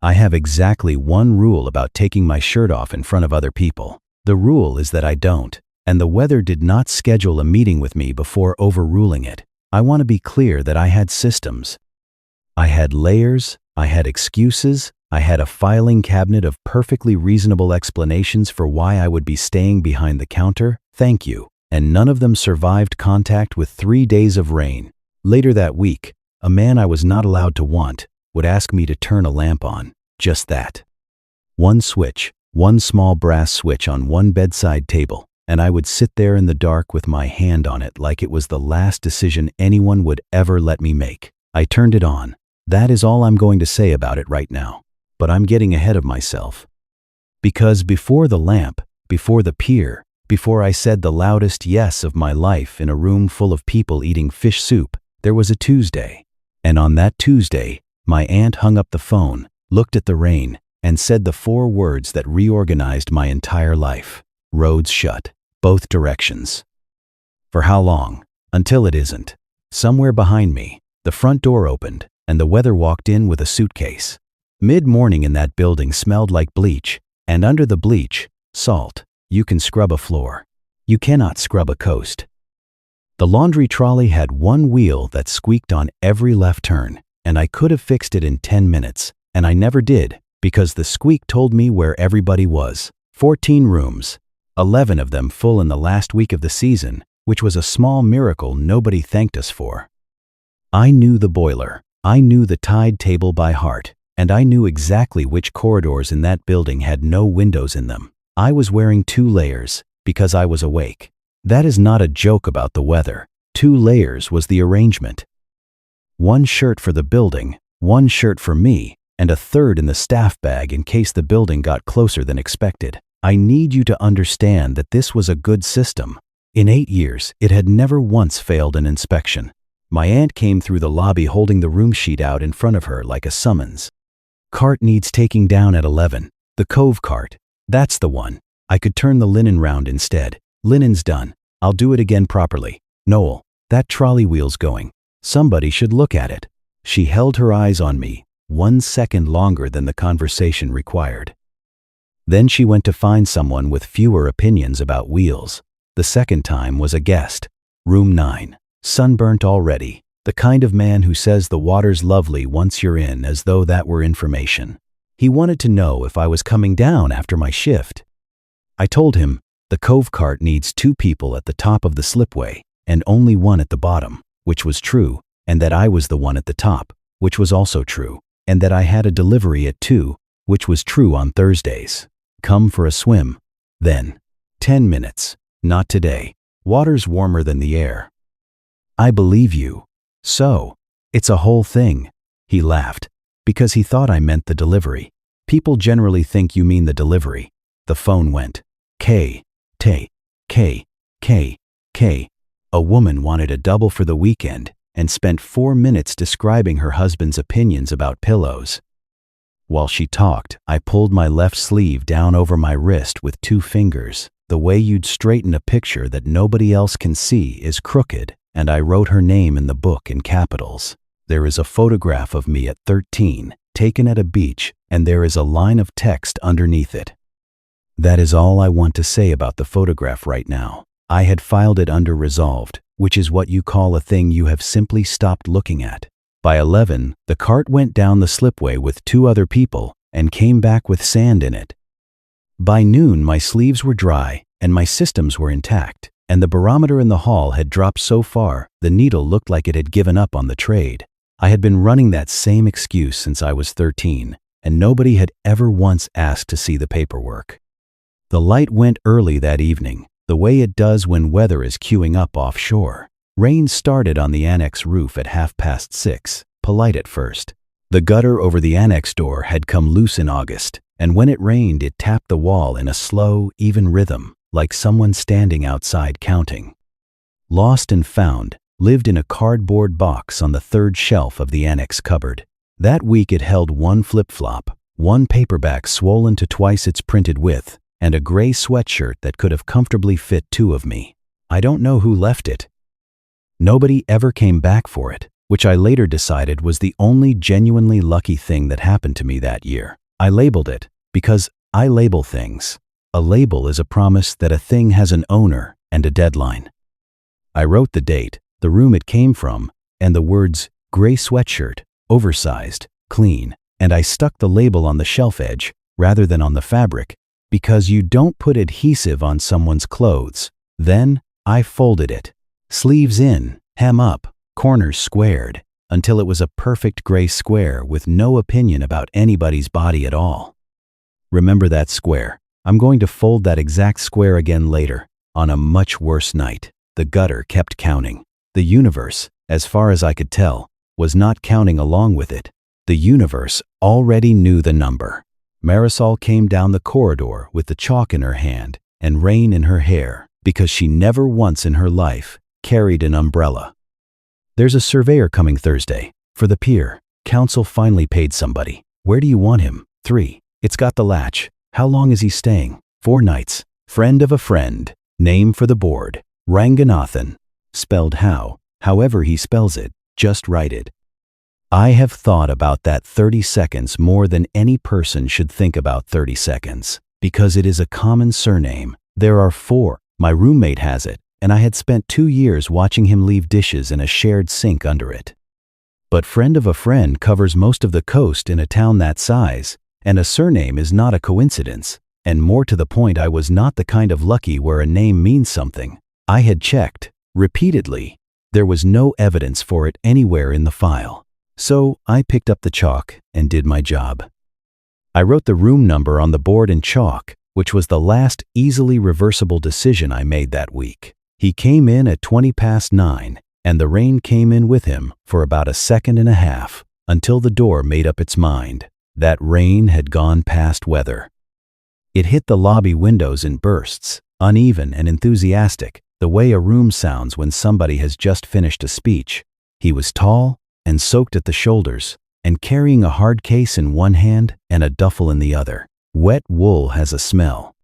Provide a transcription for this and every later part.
I have exactly one rule about taking my shirt off in front of other people. The rule is that I don't, and the weather did not schedule a meeting with me before overruling it. I want to be clear that I had systems. I had layers, I had excuses, I had a filing cabinet of perfectly reasonable explanations for why I would be staying behind the counter, thank you, and none of them survived contact with 3 days of rain. Later that week, a man I was not allowed to want would ask me to turn a lamp on, just that. One switch, one small brass switch on one bedside table, and I would sit there in the dark with my hand on it like it was the last decision anyone would ever let me make. I turned it on. That is all I'm going to say about it right now. But I'm getting ahead of myself. Because before the lamp, before the pier, before I said the loudest yes of my life in a room full of people eating fish soup, there was a Tuesday. And on that Tuesday, my aunt hung up the phone, looked at the rain, and said the 4 words that reorganized my entire life. Roads shut, both directions. For how long? Until it isn't. Somewhere behind me, the front door opened, and the weather walked in with a suitcase. Mid-morning in that building smelled like bleach, and under the bleach, salt. You can scrub a floor. You cannot scrub a coast. The laundry trolley had one wheel that squeaked on every left turn, and I could have fixed it in 10 minutes, and I never did, because the squeak told me where everybody was. 14 rooms, 11 of them full in the last week of the season, which was a small miracle nobody thanked us for. I knew the boiler. I knew the tide table by heart, and I knew exactly which corridors in that building had no windows in them. I was wearing 2 layers, because I was awake. That is not a joke about the weather. 2 layers was the arrangement. 1 shirt for the building, 1 shirt for me, and a 3rd in the staff bag in case the building got closer than expected. I need you to understand that this was a good system. In 8 years, it had never once failed an inspection. My aunt came through the lobby holding the room sheet out in front of her like a summons. Cart needs taking down at 11. The Cove cart. That's the one. I could turn the linen round instead. Linen's done. I'll do it again properly. Noel, that trolley wheel's going. Somebody should look at it. She held her eyes on me, 1 second longer than the conversation required. Then she went to find someone with fewer opinions about wheels. The second time was a guest. Room 9. Sunburnt already. The kind of man who says the water's lovely once you're in, as though that were information. He wanted to know if I was coming down after my shift. I told him the Cove cart needs 2 people at the top of the slipway and only 1 at the bottom, which was true, and that I was the one at the top, which was also true, and that I had a delivery at 2, which was true on Thursdays. Come for a swim. Then. 10 minutes. Not today. Water's warmer than the air. I believe you. So, it's a whole thing. He laughed, because he thought I meant the delivery. People generally think you mean the delivery. The phone went. K. A woman wanted a double for the weekend and spent 4 minutes describing her husband's opinions about pillows. While she talked, I pulled my left sleeve down over my wrist with 2 fingers. The way you'd straighten a picture that nobody else can see is crooked, and I wrote her name in the book in capitals. There is a photograph of me at 13, taken at a beach, and there is a line of text underneath it. That is all I want to say about the photograph right now. I had filed it under resolved, which is what you call a thing you have simply stopped looking at. By 11, the cart went down the slipway with 2 other people and came back with sand in it. By noon, my sleeves were dry and my systems were intact, and the barometer in the hall had dropped so far the needle looked like it had given up on the trade. I had been running that same excuse since I was 13, and nobody had ever once asked to see the paperwork. The light went early that evening, the way it does when weather is queuing up offshore. Rain started on the annex roof at 6:30, polite at first. The gutter over the annex door had come loose in August, and when it rained it tapped the wall in a slow, even rhythm, like someone standing outside counting. Lost and Found lived in a cardboard box on the 3rd shelf of the annex cupboard. That week it held 1 flip-flop, 1 paperback swollen to twice its printed width, and a gray sweatshirt that could have comfortably fit 2 of me. I don't know who left it. Nobody ever came back for it. which I later decided was the only genuinely lucky thing that happened to me that year. I labeled it because I label things. A label is a promise that a thing has an owner and a deadline. I wrote the date, the room it came from, and the words gray sweatshirt, oversized, clean, and I stuck the label on the shelf edge rather than on the fabric because you don't put adhesive on someone's clothes. Then I folded it. Sleeves in, hem up, corners squared, until it was a perfect gray square with no opinion about anybody's body at all. Remember that square. I'm going to fold that exact square again later, on a much worse night. The gutter kept counting. The universe, as far as I could tell, was not counting along with it. The universe already knew the number. Marisol came down the corridor with the chalk in her hand and rain in her hair because she never once in her life carried an umbrella. There's a surveyor coming Thursday for the pier. Council finally paid somebody. Where do you want him? 3. It's got the latch. How long is he staying? 4 nights. Friend of a friend. Name for the board. Ranganathan. Spelled however he spells it, just write it. I have thought about that 30 seconds more than any person should think about 30 seconds, because it is a common surname. There are 4. My roommate has it, and I had spent 2 years watching him leave dishes in a shared sink under it. But friend of a friend covers most of the coast in a town that size, and a surname is not a coincidence. And more to the point, I was not the kind of lucky where a name means something. I had checked, repeatedly. There was no evidence for it anywhere in the file. So I picked up the chalk and did my job. I wrote the room number on the board in chalk, which was the last easily reversible decision I made that week. He came in at 9:20, and the rain came in with him for about a second and a half, until the door made up its mind. That rain had gone past weather. It hit the lobby windows in bursts, uneven and enthusiastic, the way a room sounds when somebody has just finished a speech. He was tall and soaked at the shoulders, and carrying a hard case in one hand and a duffel in the other. Wet wool has a smell.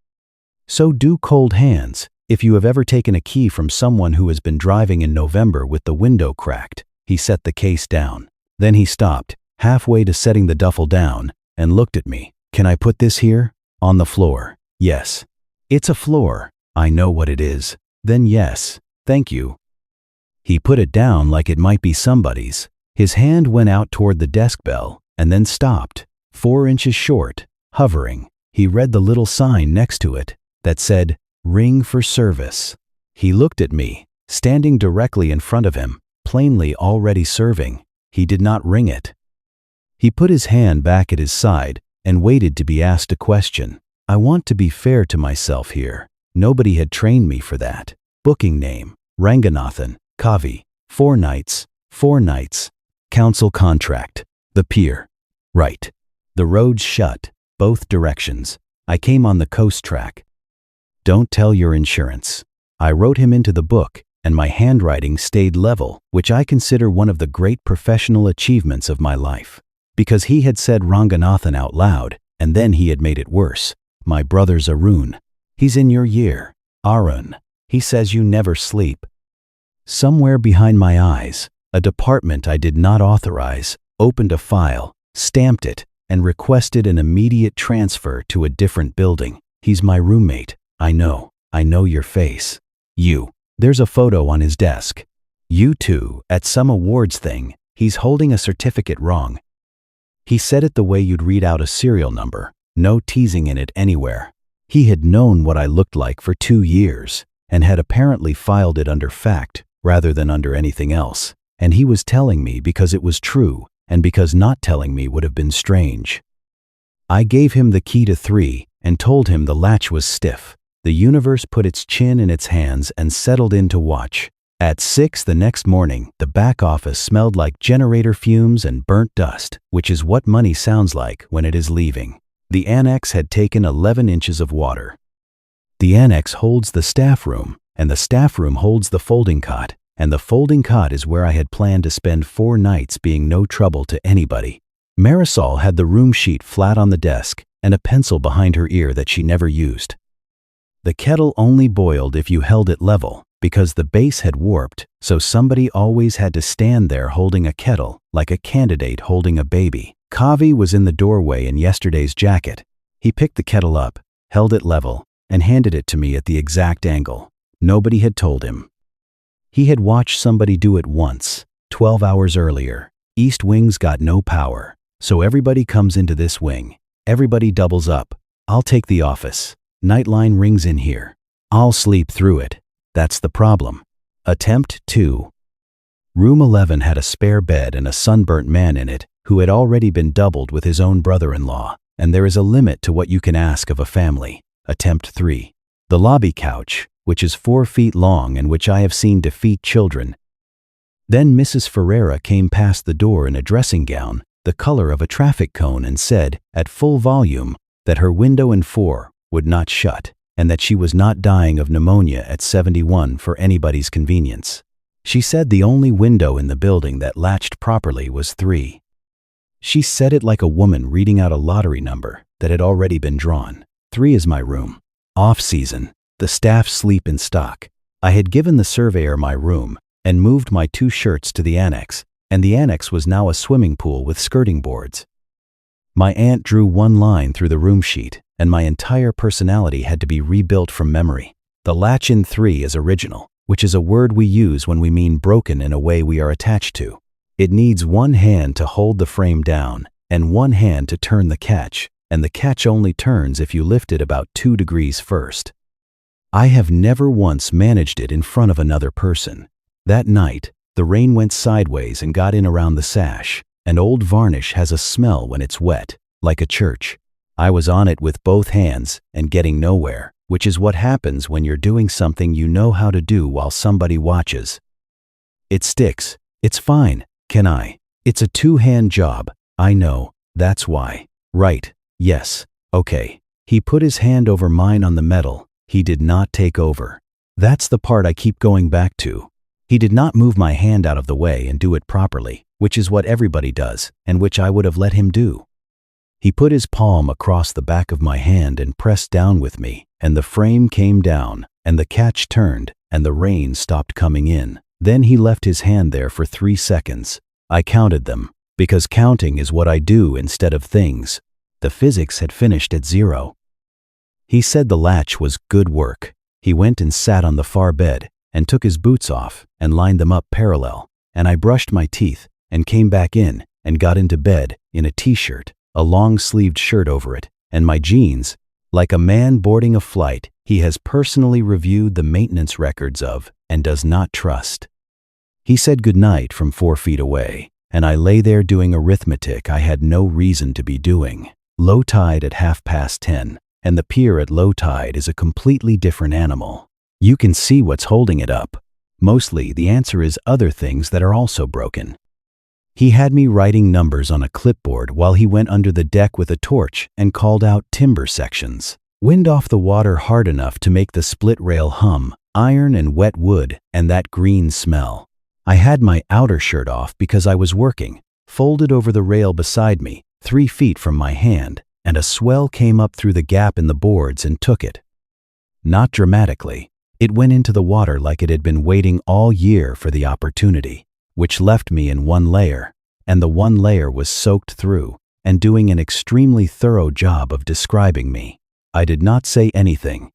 So do cold hands. If you have ever taken a key from someone who has been driving in November with the window cracked. He set the case down. Then he stopped, halfway to setting the duffel down, and looked at me. Can I put this here? On the floor. Yes. It's a floor. I know what it is. Then yes. Thank you. He put it down like it might be somebody's. His hand went out toward the desk bell, and then stopped, 4 inches short, hovering. He read the little sign next to it that said, "Ring for service." He looked at me, standing directly in front of him, plainly already serving. He did not ring it. He put his hand back at his side and waited to be asked a question. I want to be fair to myself here. Nobody had trained me for that. Booking name, Ranganathan, Kavi, 4 nights, 4 nights. Council contract, the pier. Right. The roads shut, both directions. I came on the coast track. Don't tell your insurance. I wrote him into the book, and my handwriting stayed level, which I consider one of the great professional achievements of my life. Because he had said Ranganathan out loud, and then he had made it worse. My brother's Arun. He's in your year. Arun. He says you never sleep. Somewhere behind my eyes, a department I did not authorize opened a file, stamped it, and requested an immediate transfer to a different building. He's my roommate. I know your face. You. There's a photo on his desk. You two, at some awards thing, he's holding a certificate wrong. He said it the way you'd read out a serial number, no teasing in it anywhere. He had known what I looked like for 2 years, and had apparently filed it under fact rather than under anything else. And he was telling me because it was true, and because not telling me would have been strange. I gave him the key to 3 and told him the latch was stiff. The universe put its chin in its hands and settled in to watch. At 6 the next morning, the back office smelled like generator fumes and burnt dust, which is what money sounds like when it is leaving. The annex had taken 11 inches of water. The annex holds the staff room, and the staff room holds the folding cot, and the folding cot is where I had planned to spend 4 nights being no trouble to anybody. Marisol had the room sheet flat on the desk and a pencil behind her ear that she never used. The kettle only boiled if you held it level, because the base had warped, so somebody always had to stand there holding a kettle, like a candidate holding a baby. Kavi was in the doorway in yesterday's jacket. He picked the kettle up, held it level, and handed it to me at the exact angle. Nobody had told him. He had watched somebody do it once, 12 hours earlier. East wing's got no power, so everybody comes into this wing. Everybody doubles up. I'll take the office. Nightline rings in here. I'll sleep through it. That's the problem. Attempt 2. Room 11 had a spare bed and a sunburnt man in it who had already been doubled with his own brother-in-law, and there is a limit to what you can ask of a family. Attempt 3. The lobby couch, which is 4 feet long and which I have seen defeat children. Then Mrs. Ferreira came past the door in a dressing gown, the color of a traffic cone, and said, at full volume, that her window in 4 would not shut, and that she was not dying of pneumonia at 71 for anybody's convenience. She said the only window in the building that latched properly was 3. She said it like a woman reading out a lottery number that had already been drawn. 3 is my room. Off-season, the staff sleep in stock. I had given the surveyor my room and moved my 2 shirts to the annex, and the annex was now a swimming pool with skirting boards. My aunt drew one line through the room sheet, and my entire personality had to be rebuilt from memory. The latch in 3 is original, which is a word we use when we mean broken in a way we are attached to. It needs one hand to hold the frame down and one hand to turn the catch, and the catch only turns if you lift it about 2 degrees first. I have never once managed it in front of another person. That night, the rain went sideways and got in around the sash, and old varnish has a smell when it's wet, like a church. I was on it with both hands and getting nowhere, which is what happens when you're doing something you know how to do while somebody watches. It sticks. It's fine. Can I? It's a 2-hand job. I know. That's why. Right. Yes. Okay. He put his hand over mine on the metal. He did not take over. That's the part I keep going back to. He did not move my hand out of the way and do it properly, which is what everybody does, and which I would have let him do. He put his palm across the back of my hand and pressed down with me, and the frame came down, and the catch turned, and the rain stopped coming in. Then he left his hand there for 3 seconds. I counted them, because counting is what I do instead of things. The physics had finished at 0. He said the latch was good work. He went and sat on the far bed, and took his boots off and lined them up parallel, and I brushed my teeth and came back in and got into bed in a t-shirt, a long-sleeved shirt over it, and my jeans. Like a man boarding a flight, he has personally reviewed the maintenance records of and does not trust. He said goodnight from 4 feet away, and I lay there doing arithmetic I had no reason to be doing. Low tide at 10:30, and the pier at low tide is a completely different animal. You can see what's holding it up. Mostly, the answer is other things that are also broken. He had me writing numbers on a clipboard while he went under the deck with a torch and called out timber sections. Wind off the water hard enough to make the split rail hum, iron and wet wood, and that green smell. I had my outer shirt off because I was working, folded over the rail beside me, 3 feet from my hand, and a swell came up through the gap in the boards and took it. Not dramatically. It went into the water like it had been waiting all year for the opportunity, which left me in 1 layer, and the 1 layer was soaked through and doing an extremely thorough job of describing me. I did not say anything.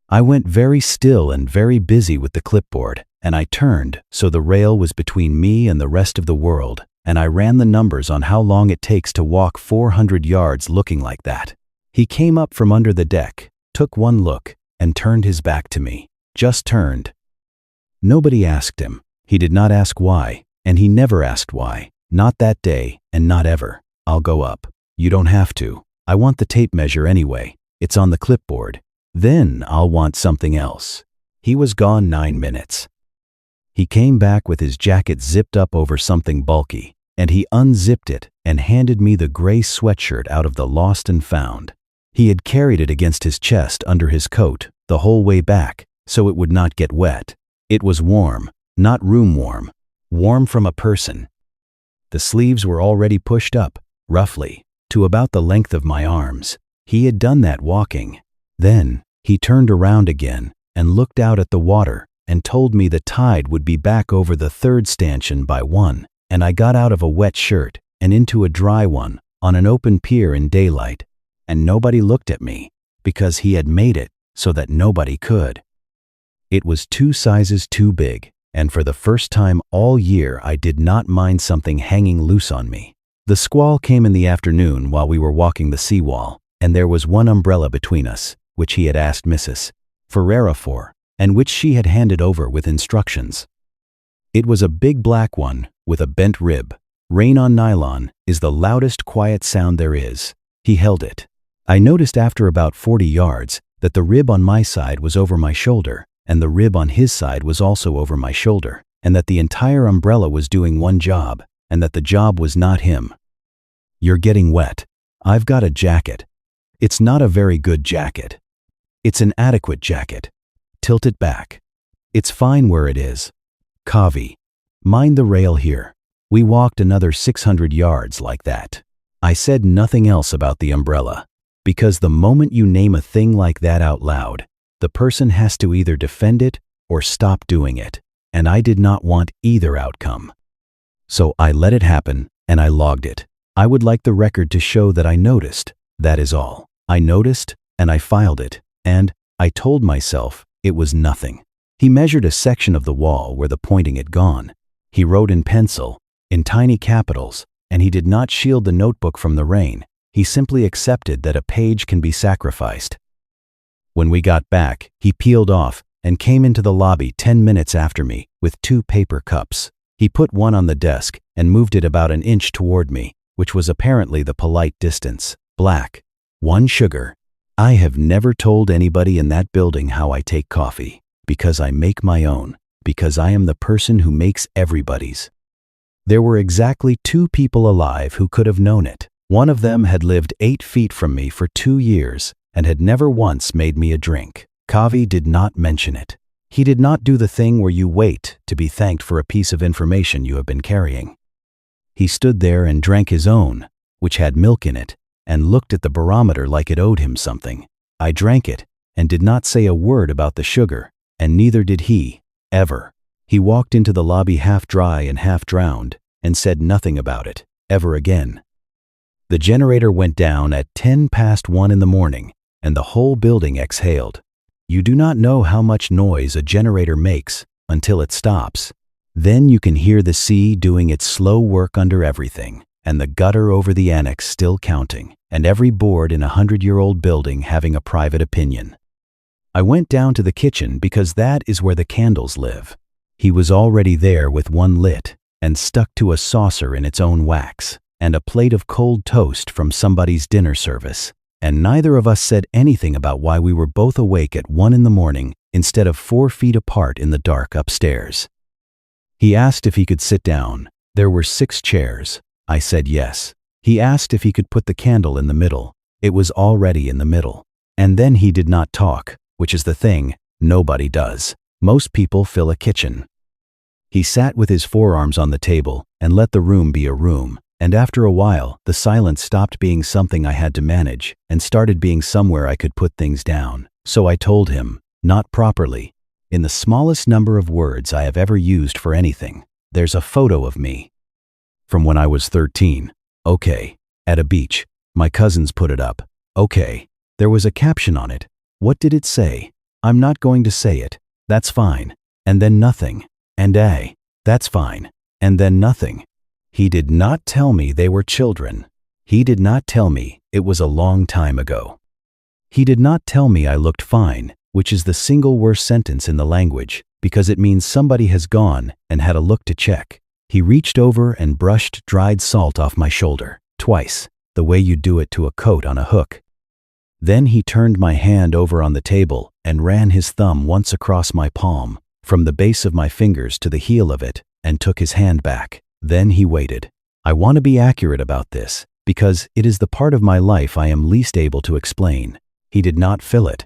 I went very still and very busy with the clipboard, and I turned so the rail was between me and the rest of the world, and I ran the numbers on how long it takes to walk 400 yards looking like that. He came up from under the deck, took 1 look, and turned his back to me. Just turned. Nobody asked him. He did not ask why, and he never asked why. Not that day, and not ever. I'll go up. You don't have to. I want the tape measure anyway. It's on the clipboard. Then I'll want something else. He was gone 9 minutes. He came back with his jacket zipped up over something bulky, and he unzipped it and handed me the gray sweatshirt out of the lost and found. He had carried it against his chest under his coat the whole way back, so it would not get wet. It was warm, not room warm, warm from a person. The sleeves were already pushed up, roughly, to about the length of my arms. He had done that walking. Then he turned around again and looked out at the water, and told me the tide would be back over the third stanchion by 1, and I got out of a wet shirt and into a dry one on an open pier in daylight, and nobody looked at me because he had made it so that nobody could. It was 2 sizes too big, and for the first time all year I did not mind something hanging loose on me. The squall came in the afternoon while we were walking the seawall, and there was one umbrella between us, which he had asked Mrs. Ferreira for, and which she had handed over with instructions. It was a big black one with a bent rib. Rain on nylon is the loudest quiet sound there is. He held it. I noticed after about 40 yards that the rib on my side was over my shoulder, and the rib on his side was also over my shoulder, and that the entire umbrella was doing one job, and that the job was not him. "You're getting wet. I've got a jacket. It's not a very good jacket. It's an adequate jacket. Tilt it back. It's fine where it is. Kavi, mind the rail here." We walked another 600 yards like that. I said nothing else about the umbrella, because the moment you name a thing like that out loud, the person has to either defend it or stop doing it, and I did not want either outcome. So I let it happen, and I logged it. I would like the record to show that I noticed, that is all. I noticed, and I filed it, and I told myself it was nothing. He measured a section of the wall where the pointing had gone. He wrote in pencil, in tiny capitals, and he did not shield the notebook from the rain. He simply accepted that a page can be sacrificed. When we got back, he peeled off and came into the lobby 10 minutes after me with 2 paper cups. He put one on the desk and moved it about an inch toward me, which was apparently the polite distance. Black. 1 sugar. I have never told anybody in that building how I take coffee, because I make my own, because I am the person who makes everybody's. There were exactly 2 people alive who could have known it. One of them had lived 8 feet from me for 2 years and had never once made me a drink. Kavi did not mention it. He did not do the thing where you wait to be thanked for a piece of information you have been carrying. He stood there and drank his own, which had milk in it, and looked at the barometer like it owed him something. I drank it and did not say a word about the sugar, and neither did he, ever. He walked into the lobby half dry and half drowned and said nothing about it, ever again. The generator went down at 10 past 1 in the morning, and the whole building exhaled. You do not know how much noise a generator makes until it stops. Then you can hear the sea doing its slow work under everything, and the gutter over the annex still counting, and every board in a 100-year-old building having a private opinion. I went down to the kitchen because that is where the candles live. He was already there with one lit and stuck to a saucer in its own wax, and a plate of cold toast from somebody's dinner service, and neither of us said anything about why we were both awake at 1 in the morning instead of 4 feet apart in the dark upstairs. He asked if he could sit down. There were 6 chairs. I said yes. He asked if he could put the candle in the middle. It was already in the middle. And then he did not talk, which is the thing nobody does. Most people fill a kitchen. He sat with his forearms on the table and let the room be a room, and after a while, the silence stopped being something I had to manage and started being somewhere I could put things down. So I told him, not properly, in the smallest number of words I have ever used for anything, there's a photo of me. From when I was 13. Okay. At a beach. My cousins put it up. Okay. There was a caption on it. What did it say? I'm not going to say it. That's fine. And then nothing. And that's fine. And then nothing. He did not tell me they were children. He did not tell me it was a long time ago. He did not tell me I looked fine, which is the single worst sentence in the language, because it means somebody has gone and had a look to check. He reached over and brushed dried salt off my shoulder, twice, the way you do it to a coat on a hook. Then he turned my hand over on the table and ran his thumb once across my palm, from the base of my fingers to the heel of it, and took his hand back. Then he waited. I want to be accurate about this, because it is the part of my life I am least able to explain. He did not fill it.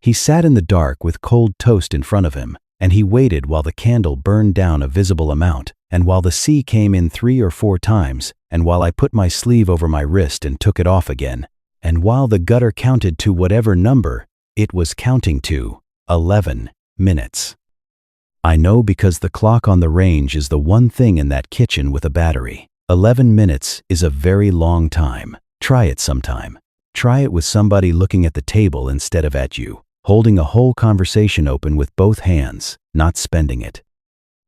He sat in the dark with cold toast in front of him, and he waited while the candle burned down a visible amount, and while the sea came in 3 or 4 times, and while I put my sleeve over my wrist and took it off again, and while the gutter counted to whatever number it was counting to, 11 minutes. I know because the clock on the range is the one thing in that kitchen with a battery. 11 minutes is a very long time. Try it sometime. Try it with somebody looking at the table instead of at you, holding a whole conversation open with both hands, not spending it.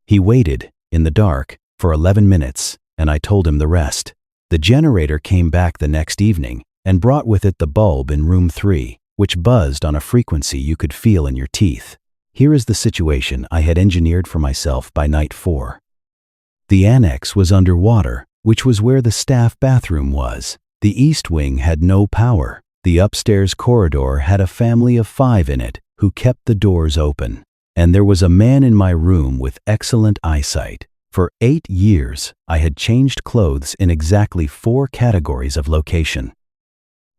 He waited, in the dark, for 11 minutes, and I told him the rest. The generator came back the next evening and brought with it the bulb in room 3, which buzzed on a frequency you could feel in your teeth. Here is the situation I had engineered for myself by night 4. The annex was underwater, which was where the staff bathroom was. The east wing had no power. The upstairs corridor had a family of 5 in it who kept the doors open. And there was a man in my room with excellent eyesight. For 8 years, I had changed clothes in exactly 4 categories of location.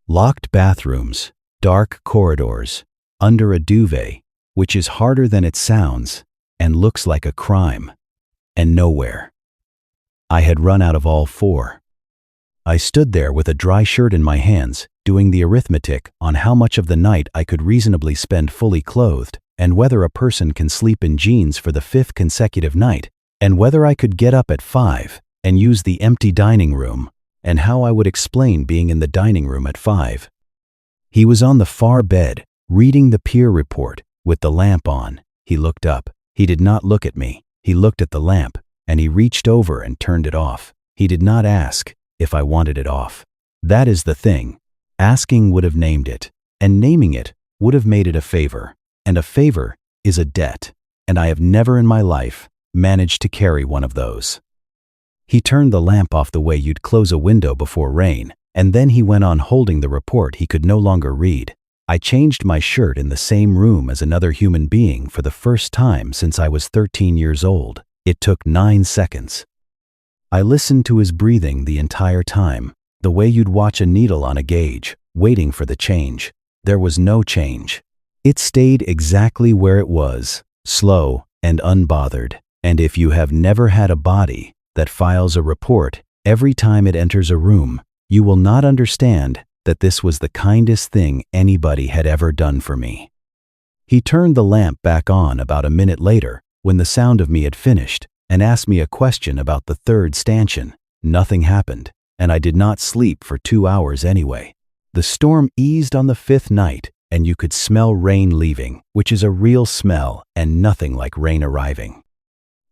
Locked bathrooms, dark corridors, under a duvet, which is harder than it sounds and looks like a crime, and nowhere. I had run out of all 4. I stood there with a dry shirt in my hands, doing the arithmetic on how much of the night I could reasonably spend fully clothed, and whether a person can sleep in jeans for the 5th consecutive night, and whether I could get up at 5 and use the empty dining room, and how I would explain being in the dining room at 5. He was on the far bed, reading the pier report, with the lamp on. He looked up. He did not look at me. He looked at the lamp, and he reached over and turned it off. He did not ask if I wanted it off. That is the thing. Asking would have named it, and naming it would have made it a favor. And a favor is a debt, and I have never in my life managed to carry one of those. He turned the lamp off the way you'd close a window before rain, and then he went on holding the report he could no longer read. I changed my shirt in the same room as another human being for the first time since I was 13 years old. It took 9 seconds. I listened to his breathing the entire time, the way you'd watch a needle on a gauge, waiting for the change. There was no change. It stayed exactly where it was, slow and unbothered. And if you have never had a body that files a report every time it enters a room, you will not understand that this was the kindest thing anybody had ever done for me. He turned the lamp back on about a minute later, when the sound of me had finished, and asked me a question about the 3rd stanchion. Nothing happened, and I did not sleep for 2 hours anyway. The storm eased on the 5th night, and you could smell rain leaving, which is a real smell and nothing like rain arriving.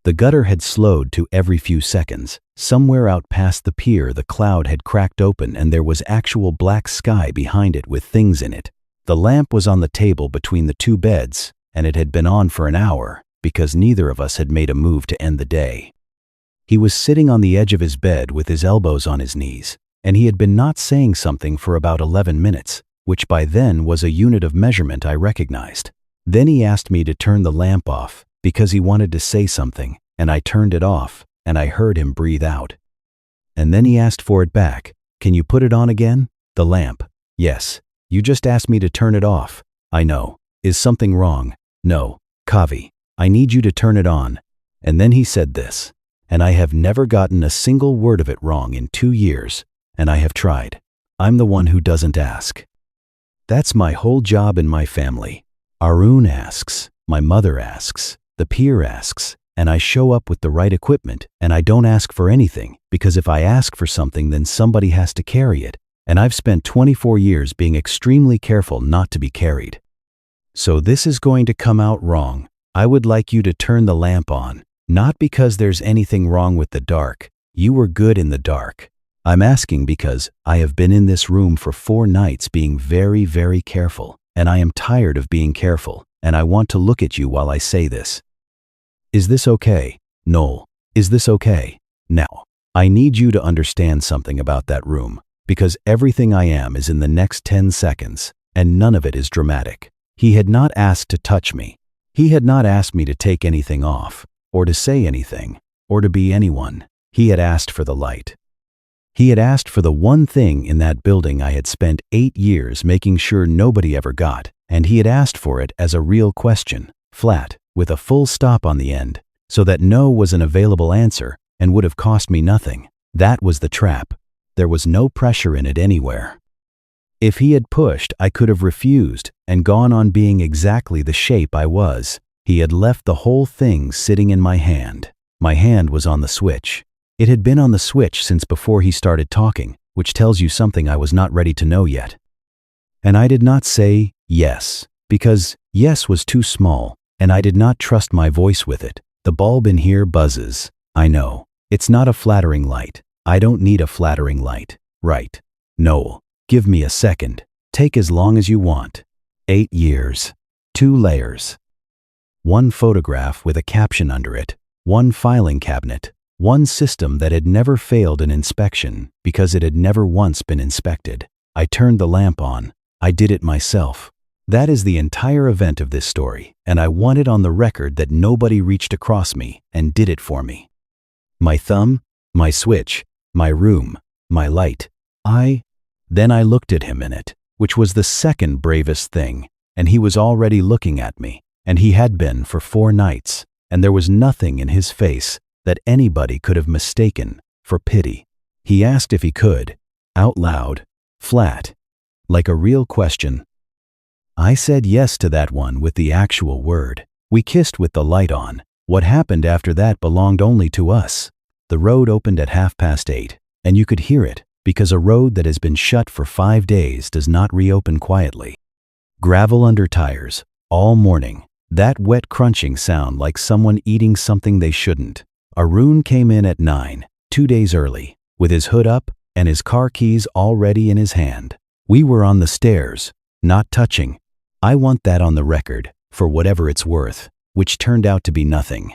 The gutter had slowed to every few seconds. Somewhere out past the pier the cloud had cracked open and there was actual black sky behind it with things in it. The lamp was on the table between the 2 beds, and it had been on for an hour because neither of us had made a move to end the day. He was sitting on the edge of his bed with his elbows on his knees, and he had been not saying something for about 11 minutes, which by then was a unit of measurement I recognized. Then he asked me to turn the lamp off because he wanted to say something, and I turned it off, and I heard him breathe out. And then he asked for it back. Can you put it on again? The lamp. Yes. You just asked me to turn it off. I know. Is something wrong? No. Kavi, I need you to turn it on. And then he said this, and I have never gotten a single word of it wrong in 2 years, and I have tried. I'm the one who doesn't ask. That's my whole job in my family. Arun asks, my mother asks, the pier asks, and I show up with the right equipment, and I don't ask for anything, because if I ask for something then somebody has to carry it, and I've spent 24 years being extremely careful not to be carried. So this is going to come out wrong. I would like you to turn the lamp on, not because there's anything wrong with the dark. You were good in the dark. I'm asking because I have been in this room for 4 nights being very, very careful, and I am tired of being careful, and I want to look at you while I say this. Is this okay? Noel, is this okay? Now, I need you to understand something about that room, because everything I am is in the next 10 seconds, and none of it is dramatic. He had not asked to touch me. He had not asked me to take anything off, or to say anything, or to be anyone. He had asked for the light. He had asked for the one thing in that building I had spent 8 years making sure nobody ever got, and he had asked for it as a real question, flat, with a full stop on the end, so that no was an available answer and would have cost me nothing. That was the trap. There was no pressure in it anywhere. If he had pushed, I could have refused and gone on being exactly the shape I was. He had left the whole thing sitting in my hand. My hand was on the switch. It had been on the switch since before he started talking, which tells you something I was not ready to know yet. And I did not say yes, because yes was too small, and I did not trust my voice with it. The bulb in here buzzes. I know. It's not a flattering light. I don't need a flattering light. Right. Noel, give me a second. Take as long as you want. 8 years. 2 layers. 1 photograph with a caption under it. 1 filing cabinet. 1 system that had never failed an inspection because it had never once been inspected. I turned the lamp on. I did it myself. That is the entire event of this story, and I want it on the record that nobody reached across me and did it for me. My thumb, my switch, my room, my light. Then I looked at him in it, which was the second bravest thing, and he was already looking at me, and he had been for 4 nights, and there was nothing in his face that anybody could have mistaken for pity. He asked if he could, out loud, flat, like a real question. I said yes to that one with the actual word. We kissed with the light on. What happened after that belonged only to us. The road opened at 8:30, and you could hear it, because a road that has been shut for 5 days does not reopen quietly. Gravel under tires, all morning, that wet crunching sound like someone eating something they shouldn't. Arun came in at 9, 2 days early, with his hood up and his car keys already in his hand. We were on the stairs, not touching. I want that on the record, for whatever it's worth, which turned out to be nothing.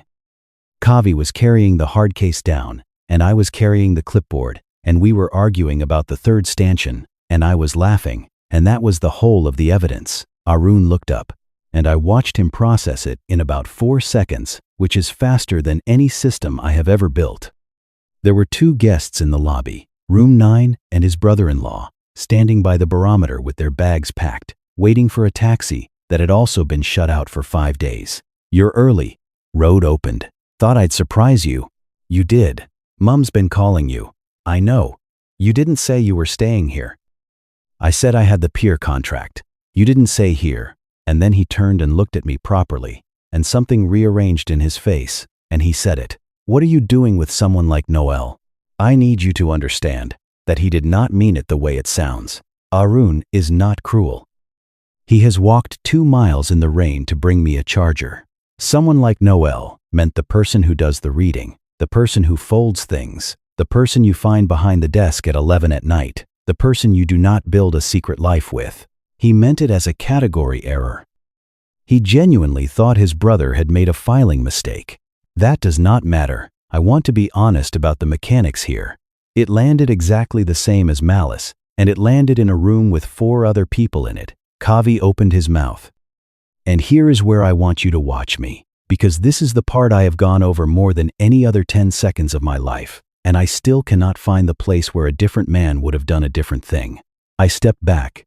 Kavi was carrying the hard case down, and I was carrying the clipboard, and we were arguing about the 3rd stanchion, and I was laughing, and that was the whole of the evidence. Arun looked up, and I watched him process it in about 4 seconds, which is faster than any system I have ever built. There were 2 guests in the lobby, room 9 and his brother-in-law, standing by the barometer with their bags packed, waiting for a taxi that had also been shut out for 5 days. You're early. Road opened. Thought I'd surprise you. You did. Mum's been calling you. I know. You didn't say you were staying here. I said I had the pier contract. You didn't say here. And then he turned and looked at me properly, and something rearranged in his face, and he said it. What are you doing with someone like Noel? I need you to understand that he did not mean it the way it sounds. Arun is not cruel. He has walked 2 miles in the rain to bring me a charger. Someone like Noel meant the person who does the reading, the person who folds things, the person you find behind the desk at 11 at night, the person you do not build a secret life with. He meant it as a category error. He genuinely thought his brother had made a filing mistake. That does not matter. I want to be honest about the mechanics here. It landed exactly the same as malice, and it landed in a room with 4 other people in it. Kavi opened his mouth. And here is where I want you to watch me, because this is the part I have gone over more than any other 10 seconds of my life, and I still cannot find the place where a different man would have done a different thing. I stepped back.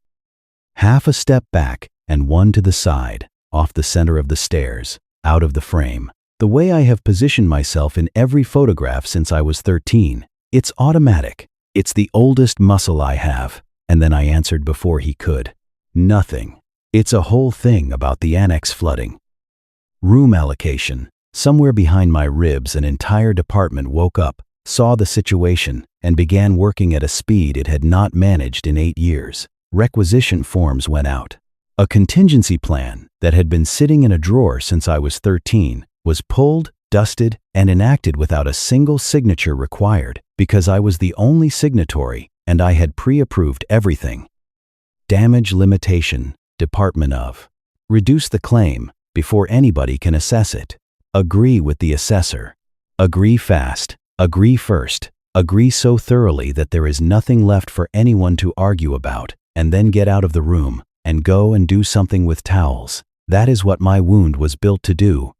Half a step back and 1 to the side, off the center of the stairs, out of the frame. The way I have positioned myself in every photograph since I was 13. It's automatic. It's the oldest muscle I have. And then I answered before he could. Nothing. It's a whole thing about the annex flooding. Room allocation. Somewhere behind my ribs an entire department woke up, saw the situation, and began working at a speed it had not managed in 8 years. Requisition forms went out. A contingency plan that had been sitting in a drawer since I was 13 was pulled, dusted, and enacted without a single signature required because I was the only signatory and I had pre-approved everything. Damage limitation, Department of. Reduce the claim before anybody can assess it. Agree with the assessor. Agree fast. Agree first. Agree so thoroughly that there is nothing left for anyone to argue about, and then get out of the room and go and do something with towels. That is what my wound was built to do.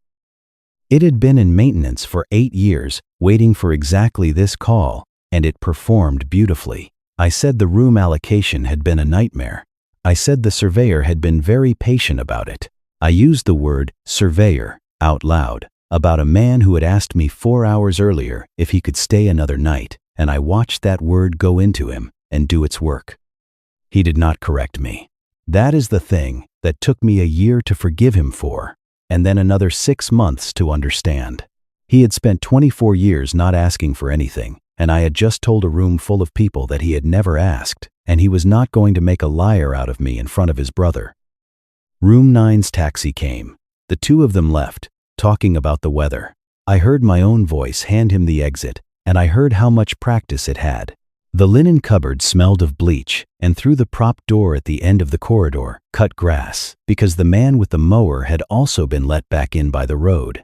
It had been in maintenance for 8 years, waiting for exactly this call, and it performed beautifully. I said the room allocation had been a nightmare. I said the surveyor had been very patient about it. I used the word surveyor out loud about a man who had asked me 4 hours earlier if he could stay another night, and I watched that word go into him and do its work. He did not correct me. That is the thing that took me a year to forgive him for. and then another 6 months to understand. He had spent 24 years not asking for anything, and I had just told a room full of people that he had never asked, and he was not going to make a liar out of me in front of his brother. Room 9's taxi came. The two of them left, talking about the weather. I heard my own voice hand him the exit, and I heard how much practice it had. The linen cupboard smelled of bleach, and through the prop door at the end of the corridor, cut grass, because the man with the mower had also been let back in by the road.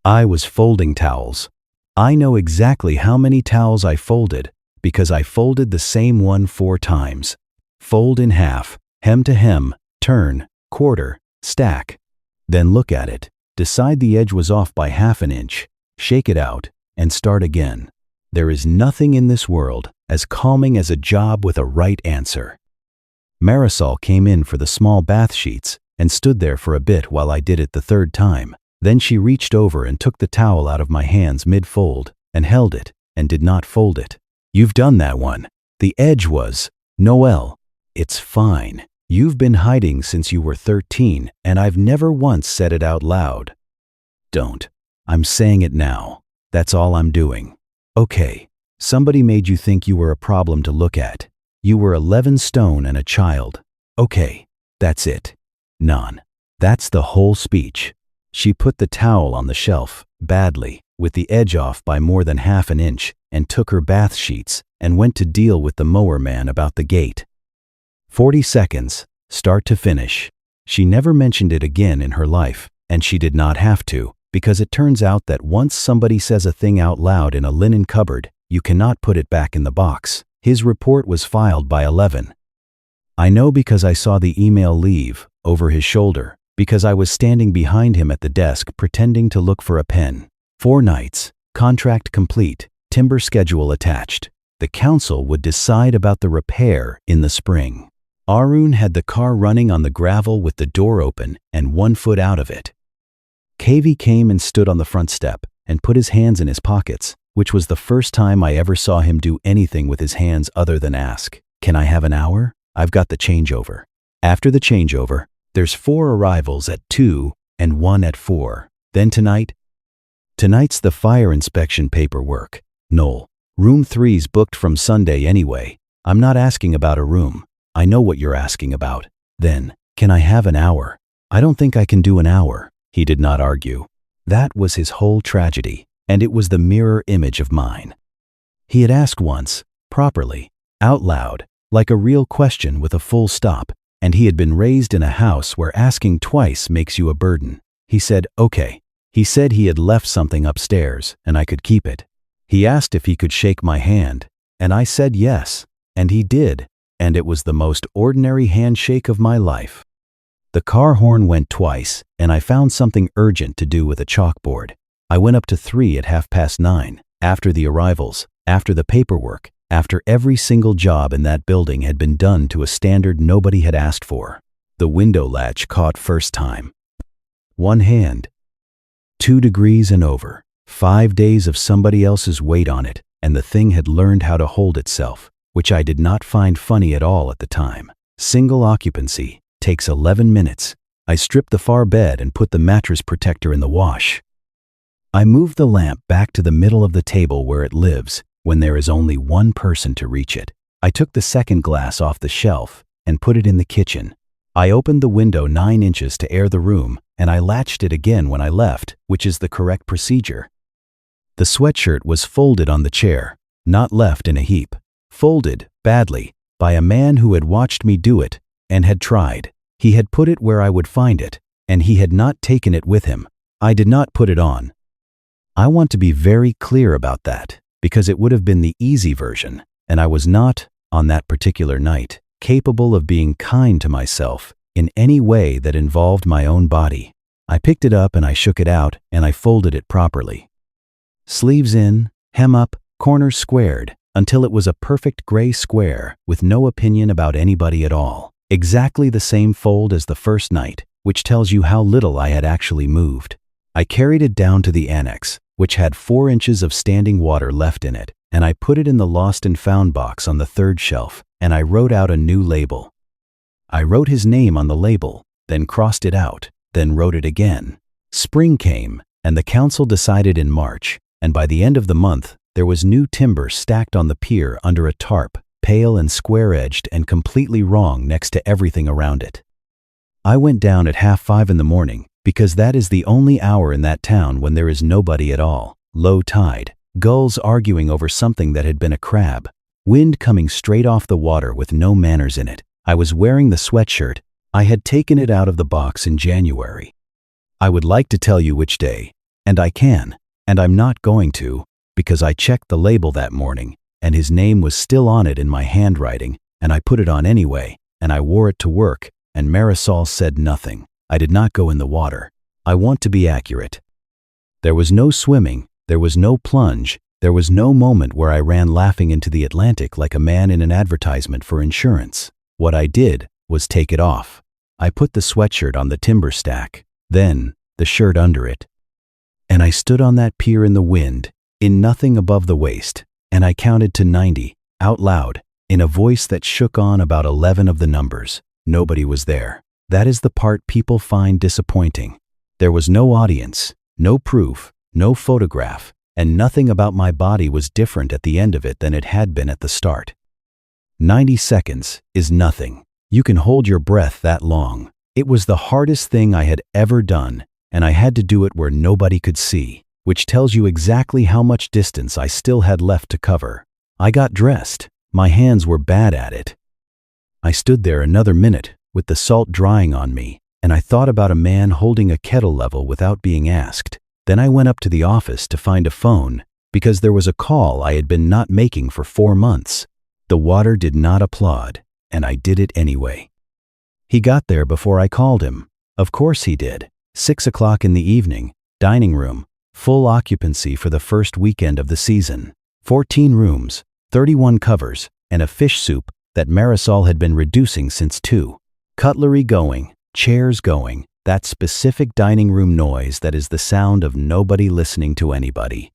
I was folding towels. I know exactly how many towels I folded, because I folded the same one 4 times. Fold in half, hem to hem, turn, quarter, stack. Then look at it, decide the edge was off by ½ an inch, shake it out, and start again. There is nothing in this world as calming as a job with a right answer. Marisol came in for the small bath sheets and stood there for a bit while I did it the 3rd time. Then she reached over and took the towel out of my hands mid-fold and held it and did not fold it. You've done that one. The edge was, Noelle, it's fine. You've been hiding since you were 13 and I've never once said it out loud. Don't. I'm saying it now. That's all I'm doing. Okay. Somebody made you think you were a problem to look at. You were 11 stone and a child. Okay. That's it. None. That's the whole speech. She put the towel on the shelf, badly, with the edge off by more than ½ an inch, and took her bath sheets and went to deal with the mower man about the gate. 40 seconds, start to finish. She never mentioned it again in her life, and she did not have to, because it turns out that once somebody says a thing out loud in a linen cupboard, you cannot put it back in the box. His report was filed by 11. I know because I saw the email leave, over his shoulder, because I was standing behind him at the desk pretending to look for a pen. 4 nights, contract complete, timber schedule attached. The council would decide about the repair in the spring. Arun had the car running on the gravel with the door open and 1 foot out of it. Kavi came and stood on the front step and put his hands in his pockets, which was the first time I ever saw him do anything with his hands other than ask, "Can I have an hour? I've got the changeover." After the changeover, there's 4 arrivals at 2 and 1 at 4. Then tonight's the fire inspection paperwork. Noel, room 3's booked from Sunday anyway. I'm not asking about a room. I know what you're asking about. Then, can I have an hour? I don't think I can do an hour. He did not argue. That was his whole tragedy, and it was the mirror image of mine. He had asked once, properly, out loud, like a real question with a full stop, and he had been raised in a house where asking twice makes you a burden. He said, okay. He said he had left something upstairs, and I could keep it. He asked if he could shake my hand, and I said yes, and he did, and it was the most ordinary handshake of my life. The car horn went twice, and I found something urgent to do with a chalkboard. I went up to 3 at 9:30, after the arrivals, after the paperwork, after every single job in that building had been done to a standard nobody had asked for. The window latch caught first time. 1 hand. 2 degrees and over. 5 days of somebody else's weight on it, and the thing had learned how to hold itself, which I did not find funny at all at the time. Single occupancy. Takes 11 minutes. I stripped the far bed and put the mattress protector in the wash. I moved the lamp back to the middle of the table where it lives, when there is only 1 person to reach it. I took the second glass off the shelf and put it in the kitchen. I opened the window 9 inches to air the room, and I latched it again when I left, which is the correct procedure. The sweatshirt was folded on the chair, not left in a heap. Folded, badly, by a man who had watched me do it, and had tried. He had put it where I would find it, and he had not taken it with him. I did not put it on. I want to be very clear about that, because it would have been the easy version, and I was not, on that particular night, capable of being kind to myself in any way that involved my own body. I picked it up and I shook it out, and I folded it properly. Sleeves in, hem up, corners squared, until it was a perfect gray square with no opinion about anybody at all. Exactly the same fold as the first night, which tells you how little I had actually moved. I carried it down to the annex, which had 4 inches of standing water left in it, and I put it in the lost and found box on the 3rd shelf, and I wrote out a new label. I wrote his name on the label, then crossed it out, then wrote it again. Spring came, and the council decided in March, and by the end of the month, there was new timber stacked on the pier under a tarp, pale and square-edged and completely wrong next to everything around it. I went down at 5:30 in the morning, because that is the only hour in that town when there is nobody at all. Low tide, gulls arguing over something that had been a crab, wind coming straight off the water with no manners in it. I was wearing the sweatshirt. I had taken it out of the box in January. I would like to tell you which day, and I can, and I'm not going to, because I checked the label that morning, and his name was still on it in my handwriting, and I put it on anyway, and I wore it to work, and Marisol said nothing. I did not go in the water. I want to be accurate. There was no swimming, there was no plunge, there was no moment where I ran laughing into the Atlantic like a man in an advertisement for insurance. What I did was take it off. I put the sweatshirt on the timber stack, then the shirt under it. And I stood on that pier in the wind, in nothing above the waist, and I counted to 90, out loud, in a voice that shook on about 11 of the numbers. Nobody was there. That is the part people find disappointing. There was no audience, no proof, no photograph, and nothing about my body was different at the end of it than it had been at the start. 90 seconds is nothing. You can hold your breath that long. It was the hardest thing I had ever done, and I had to do it where nobody could see, which tells you exactly how much distance I still had left to cover. I got dressed. My hands were bad at it. I stood there another minute with the salt drying on me, and I thought about a man holding a kettle level without being asked. Then I went up to the office to find a phone, because there was a call I had been not making for 4 months. The water did not applaud, and I did it anyway. He got there before I called him. Of course he did. 6 o'clock in the evening, dining room, full occupancy for the first weekend of the season. 14 rooms, 31 covers, and a fish soup that Marisol had been reducing since 2. Cutlery going, chairs going, that specific dining room noise that is the sound of nobody listening to anybody.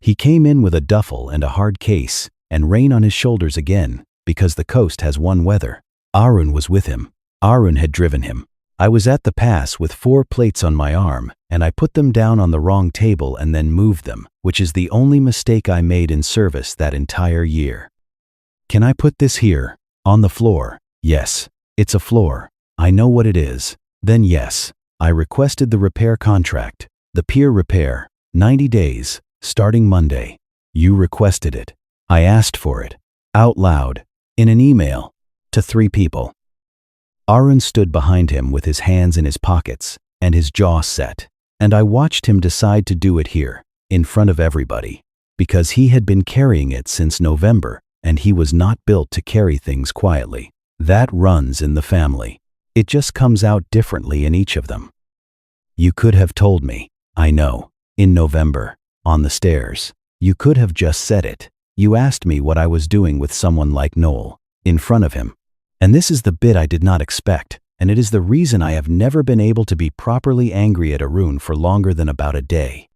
He came in with a duffel and a hard case, and rain on his shoulders again, because the coast has one weather. Arun was with him. Arun had driven him. I was at the pass with 4 plates on my arm, and I put them down on the wrong table and then moved them, which is the only mistake I made in service that entire year. Can I put this here? On the floor? Yes. It's a floor. I know what it is. Then yes. I requested the repair contract. The pier repair. 90 days, starting Monday. You requested it. I asked for it. Out loud. In an email. To 3 people. Arun stood behind him with his hands in his pockets and his jaw set. And I watched him decide to do it here, in front of everybody. Because he had been carrying it since November, and he was not built to carry things quietly. That runs in the family. It just comes out differently in each of them. You could have told me, I know, in November, on the stairs. You could have just said it. You asked me what I was doing with someone like Noel, in front of him. And this is the bit I did not expect, and it is the reason I have never been able to be properly angry at Arun for longer than about a day.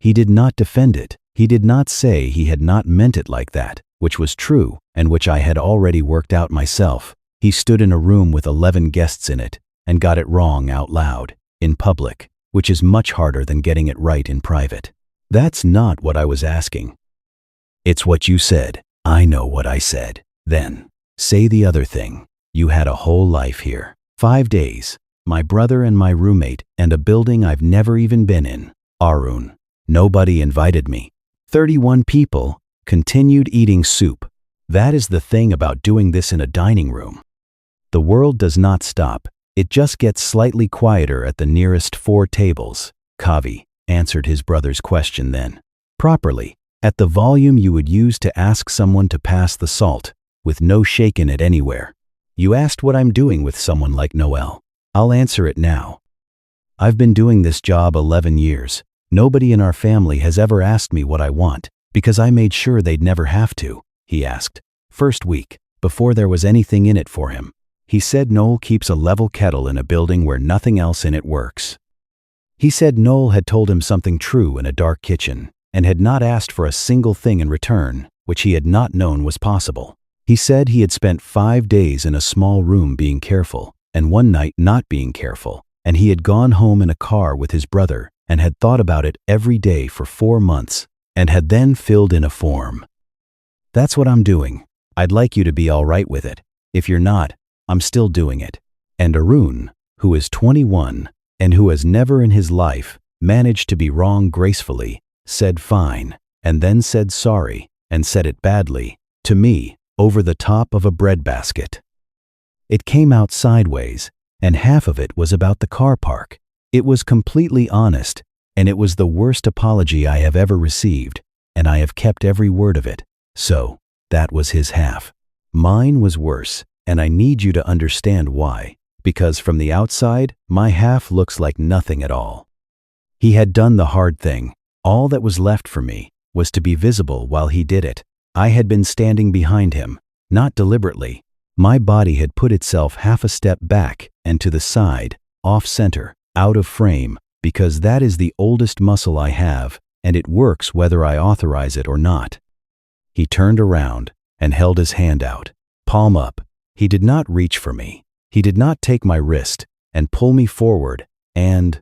He did not defend it. He did not say he had not meant it like that, which was true, and which I had already worked out myself. He stood in a room with 11 guests in it, and got it wrong out loud, in public, which is much harder than getting it right in private. That's not what I was asking. It's what you said. I know what I said. Then, say the other thing. You had a whole life here. 5 days, my brother and my roommate, and a building I've never even been in. Arun. Nobody invited me. 31 people continued eating soup. That is the thing about doing this in a dining room. The world does not stop. It just gets slightly quieter at the nearest 4 tables. Kavi answered his brother's question then. Properly, at the volume you would use to ask someone to pass the salt, with no shake in it anywhere. You asked what I'm doing with someone like Noel. I'll answer it now. I've been doing this job 11 years. Nobody in our family has ever asked me what I want, because I made sure they'd never have to, he asked. First week, before there was anything in it for him. He said Noel keeps a level kettle in a building where nothing else in it works. He said Noel had told him something true in a dark kitchen, and had not asked for a single thing in return, which he had not known was possible. He said he had spent 5 days in a small room being careful, and one night not being careful, and he had gone home in a car with his brother and had thought about it every day for 4 months and had then filled in a form. That's what I'm doing. I'd like you to be all right with it. If you're not, I'm still doing it. And Arun, who is 21 and who has never in his life managed to be wrong gracefully, said fine, and then said sorry, and said it badly, to me, over the top of a breadbasket. It came out sideways, and half of it was about the car park. It was completely honest, and it was the worst apology I have ever received, and I have kept every word of it. So, that was his half. Mine was worse, and I need you to understand why, because from the outside, my half looks like nothing at all. He had done the hard thing. All that was left for me was to be visible while he did it. I had been standing behind him, not deliberately. My body had put itself half a step back and to the side, off-center, out of frame, because that is the oldest muscle I have, and it works whether I authorize it or not. He turned around and held his hand out, palm up. He did not reach for me. He did not take my wrist and pull me forward, and